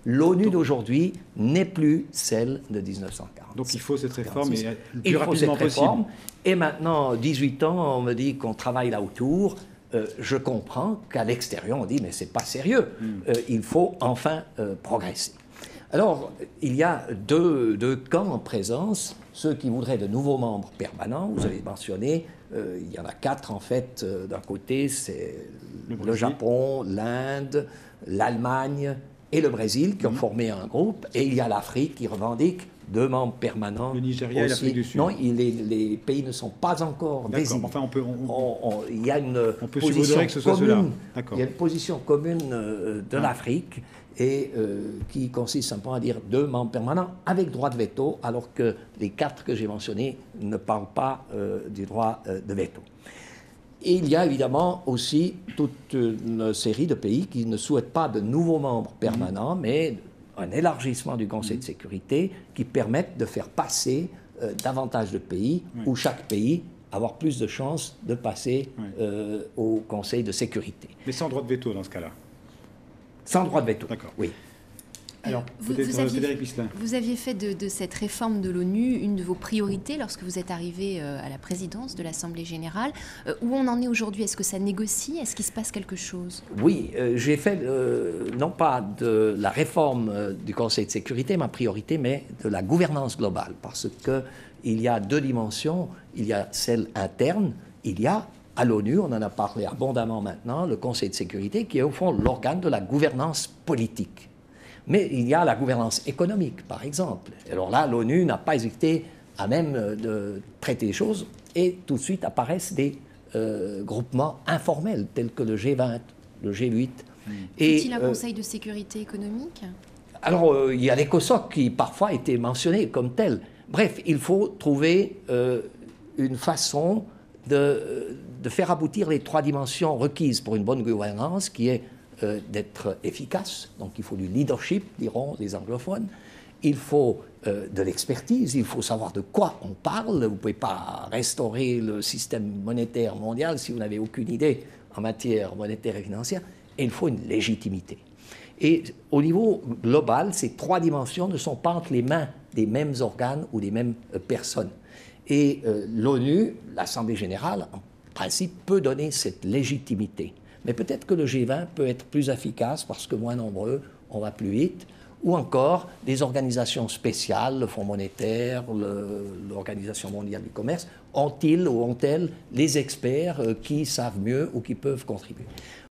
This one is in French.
l'ONU d'aujourd'hui n'est plus celle de 1940. Donc il faut cette réforme et le plus il faut rapidement cette réforme. possible. Et maintenant, 18 ans, on me dit qu'on travaille là autour. Je comprends qu'à l'extérieur, on dit mais c'est pas sérieux. Il faut enfin progresser. Alors, il y a deux camps en présence. Ceux qui voudraient de nouveaux membres permanents, vous avez mentionné, il y en a 4 en fait. D'un côté, c'est le Japon, l'Inde, l'Allemagne et le Brésil qui ont formé un groupe. Et il y a l'Afrique qui revendique 2 membres permanents. Le Nigeria et l'Afrique du Sud. Non, les pays ne sont pas encore désignés. Enfin, il y a une position que ce soit commune. Il y a une position commune de l'Afrique et qui consiste simplement à dire 2 membres permanents avec droit de veto, alors que les 4 que j'ai mentionnés ne parlent pas du droit de veto. Et il y a évidemment aussi toute une série de pays qui ne souhaitent pas de nouveaux membres permanents, mais un élargissement du Conseil de sécurité qui permette de faire passer davantage de pays, où chaque pays avoir plus de chances de passer au Conseil de sécurité. Mais sans droit de veto dans ce cas-là. Sans droit de veto. D'accord. Oui. Alors, vous aviez fait de cette réforme de l'ONU une de vos priorités lorsque vous êtes arrivé à la présidence de l'Assemblée générale. Où on en est aujourd'hui? Est-ce que ça négocie? Est-ce qu'il se passe quelque chose? Oui, j'ai fait non pas de la réforme du Conseil de sécurité, ma priorité, mais de la gouvernance globale. Parce qu'il y a 2 dimensions. Il y a celle interne, il y a à l'ONU, on en a parlé abondamment maintenant, le Conseil de sécurité qui est au fond l'organe de la gouvernance politique. Mais il y a la gouvernance économique, par exemple. Alors là, l'ONU n'a pas hésité à même de traiter les choses et tout de suite apparaissent des groupements informels tels que le G20, le G8. Faut-il un Conseil de sécurité économique? Alors, il y a l'ECOSOC qui parfois a été mentionné comme tel. Bref, il faut trouver une façon de faire aboutir les 3 dimensions requises pour une bonne gouvernance, qui est d'être efficace. Donc il faut du leadership, diront les anglophones. Il faut de l'expertise, il faut savoir de quoi on parle. Vous ne pouvez pas restaurer le système monétaire mondial si vous n'avez aucune idée en matière monétaire et financière. Et il faut une légitimité. Et au niveau global, ces 3 dimensions ne sont pas entre les mains des mêmes organes ou des mêmes personnes. Et l'ONU, l'Assemblée générale, en principe, peut donner cette légitimité. Mais peut-être que le G20 peut être plus efficace parce que moins nombreux, on va plus vite. Ou encore des organisations spéciales, le Fonds monétaire, l'Organisation mondiale du commerce, ont-ils ou ont-elles les experts qui savent mieux ou qui peuvent contribuer?